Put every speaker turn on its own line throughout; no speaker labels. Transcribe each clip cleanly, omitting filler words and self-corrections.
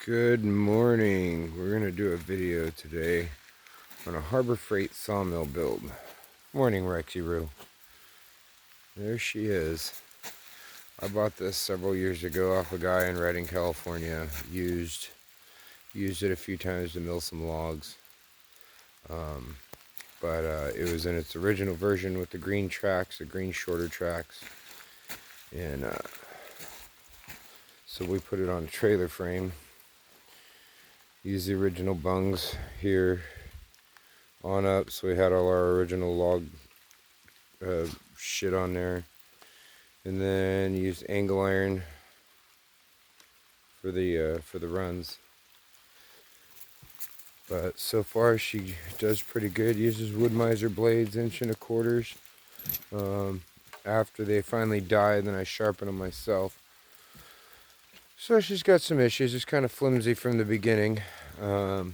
Good morning. We're going to do a video today on a Harbor Freight sawmill build. Morning, Rexy Roo. There she is. I bought this several years ago off a guy in Redding, California. Used it a few times to mill some logs. But it was in its original version with the green tracks, the green shorter tracks. And so we put it on a trailer frame. Used the original bungs here on up, so we had all our original log shit on there, and then used angle iron for the runs. But so far she does pretty good. Uses wood miser blades, 1.25 inches. After they finally die, then I sharpen them myself. So she's got some issues. It's kind of flimsy from the beginning. You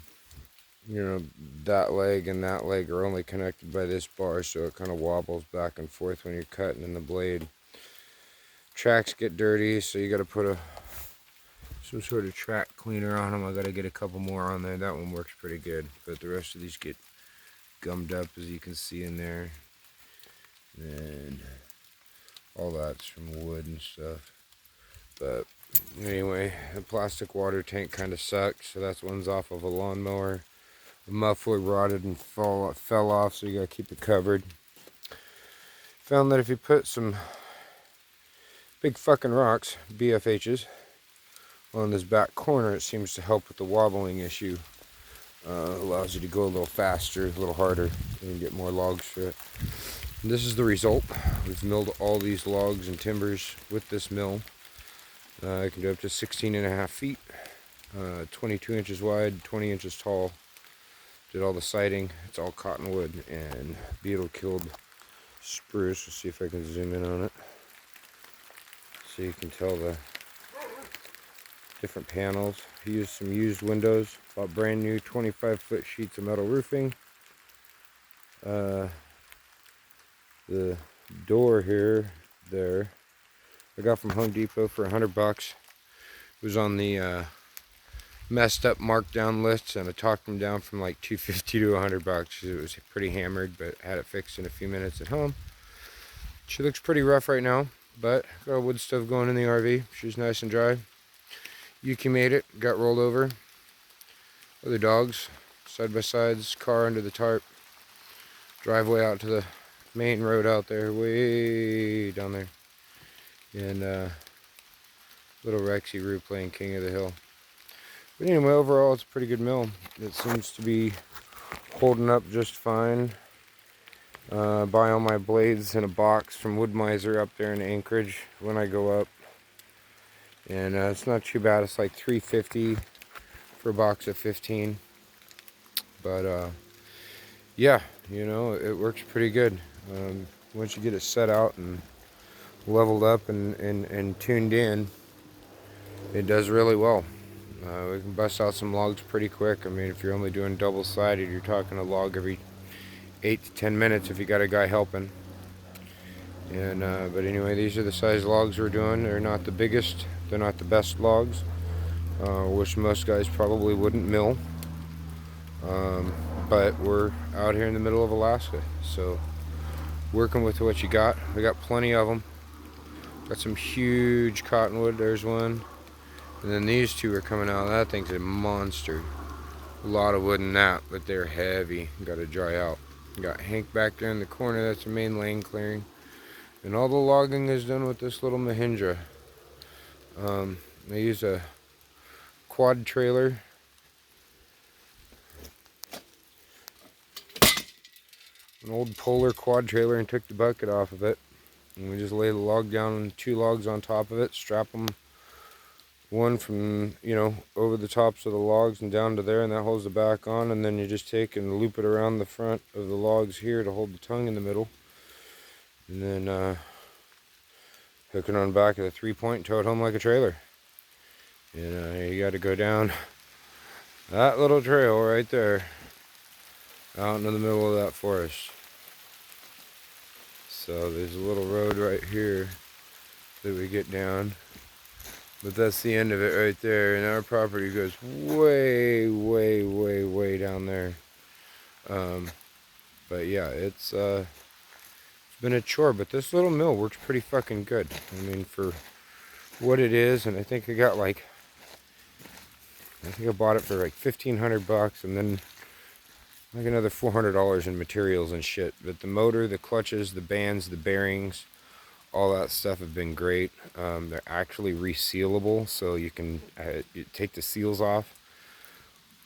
know, that leg and that leg are only connected by this bar, so it kind of wobbles back and forth when you're cutting in the blade. Tracks get dirty, so you got to put some sort of track cleaner on them. I got to get a couple more on there. That one works pretty good, but the rest of these get gummed up, as you can see in there. And all that's from wood and stuff. But anyway, the plastic water tank kind of sucks, so that's one's off of a lawnmower. The muffler rotted and fell off, so you gotta keep it covered. Found that if you put some big fucking rocks, BFHs, on this back corner, it seems to help with the wobbling issue. Allows you to go a little faster, a little harder, and get more logs for it. And this is the result. We've milled all these logs and timbers with this mill. It can do up to 16.5 feet, 22 inches wide, 20 inches tall. Did all the siding. It's all cottonwood and beetle-killed spruce. Let's see if I can zoom in on it, so you can tell the different panels. He used some used windows. Bought brand new 25-foot sheets of metal roofing. The door here, there, I got from Home Depot for $100. It was on the messed up markdown list, and I talked them down from like $250 to $100. It was pretty hammered, but had it fixed in a few minutes at home. She looks pretty rough right now, but got a wood stove going in the RV. She's nice and dry. Yuki made it, got rolled over. Other dogs, side by sides, car under the tarp. Driveway out to the main road out there, way down there. And little Rexy Roo playing King of the Hill. But anyway, overall, it's a pretty good mill. It seems to be holding up just fine. Buy all my blades in a box from Wood Miser up there in Anchorage when I go up. And it's not too bad. It's like $3.50 for a box of 15. But yeah, you know, it works pretty good. Once you get it set out and leveled up and tuned in, it does really well. We can bust out some logs pretty quick. I mean, if you're only doing double-sided, you're talking a log every 8 to 10 minutes if you got a guy helping. And but anyway, these are the size logs we're doing. They're not the biggest, they're not the best logs, which most guys probably wouldn't mill. But we're out here in the middle of Alaska, so working with what you got. We got plenty of them. Got some huge cottonwood. There's one. And then these two are coming out. That thing's a monster. A lot of wood in that, but they're heavy. Got to dry out. Got Hank back there in the corner. That's the main lane clearing. And all the logging is done with this little Mahindra. I use a quad trailer. An old Polar quad trailer, and took the bucket off of it. And we just lay the log down and 2 logs on top of it, strap them one from, you know, over the tops of the logs and down to there, and that holds the back on, and then you just take and loop it around the front of the logs here to hold the tongue in the middle, and then hook it on the back of the 3-point and tow it home like a trailer. And you got to go down that little trail right there out into the middle of that forest. So there's a little road right here that we get down. But that's the end of it right there, and our property goes way, way, way, way down there. But yeah, it's been a chore, but this little mill works pretty fucking good. I mean, for what it is, and I think I bought it for like $1,500, and then like another $400 in materials and shit. But the motor, the clutches, the bands, the bearings, all that stuff have been great. They're actually resealable, so you can you take the seals off,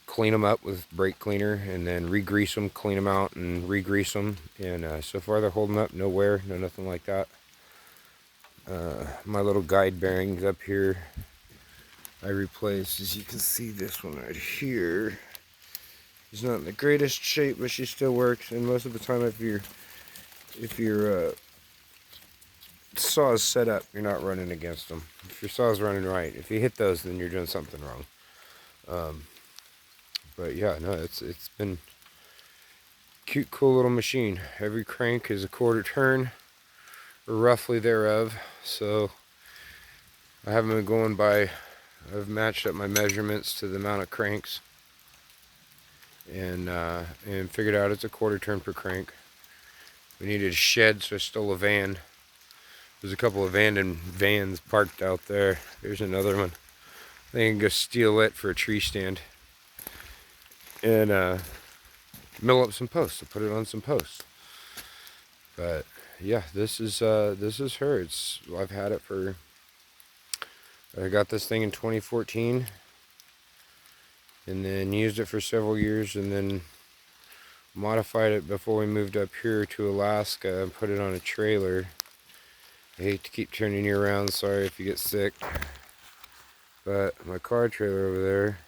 clean them up with brake cleaner, and then re-grease them, clean them out, and re-grease them. And so far they're holding up, no wear, no nothing like that. My little guide bearings up here, I replaced. As you can see, this one right here is not in the greatest shape, but she still works. And most of the time, if your saw is set up, you're not running against them. If your saw is running right, if you hit those, then you're doing something wrong. But yeah, no, it's been cute, cool little machine. Every crank is a quarter turn, or roughly thereof. So I haven't been going by. I've matched up my measurements to the amount of cranks, and figured out it's a quarter turn per crank. We needed a shed, so I stole a van. There's a couple of abandoned vans parked out there. There's another one. I think I can go steal it for a tree stand, and mill up some posts. To put it on some posts. But yeah, this is her. I've had it for. I got this thing in 2014, and then used it for several years, and then modified it before we moved up here to Alaska and put it on a trailer. I hate to keep turning you around, sorry if you get sick. But my car trailer over there,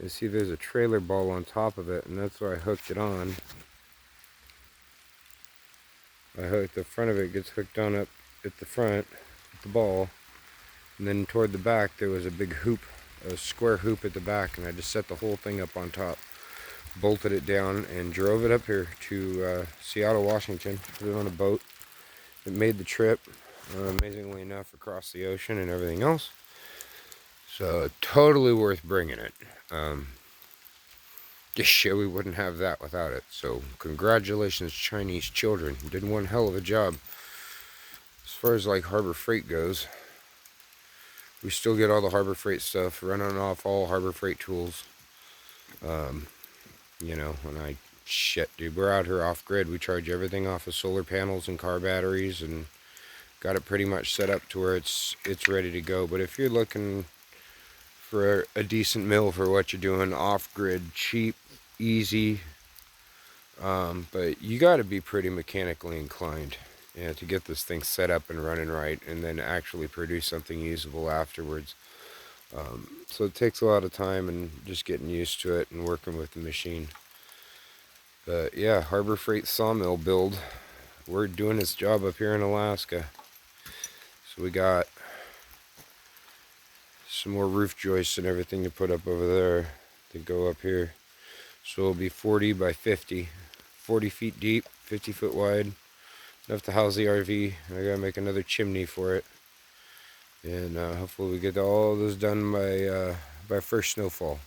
you see there's a trailer ball on top of it, and that's where I hooked it on. The front of it gets hooked on up at the front, at the ball. And then toward the back there was a big hoop, a square hoop at the back, and I just set the whole thing up on top. Bolted it down and drove it up here to Seattle, Washington. Put it on a boat. It made the trip, amazingly enough, across the ocean and everything else. So totally worth bringing it. Just sure we wouldn't have that without it. So congratulations, Chinese children. You did one hell of a job. As far as like Harbor Freight goes, we still get all the Harbor Freight stuff, running off all Harbor Freight tools. You know, shit, dude, we're out here off grid. We charge everything off of solar panels and car batteries, and got it pretty much set up to where it's ready to go. But if you're looking for a decent mill for what you're doing, off grid, cheap, easy, but you got to be pretty mechanically inclined, to get this thing set up and running right, and then actually produce something usable afterwards. So it takes a lot of time and just getting used to it and working with the machine. But yeah, Harbor Freight sawmill build. We're doing this job up here in Alaska. So we got some more roof joists and everything to put up over there to go up here. So it'll be 40 by 50, 40 feet deep, 50 foot wide, enough to house the RV. I gotta make another chimney for it, and hopefully we get all this done by first snowfall.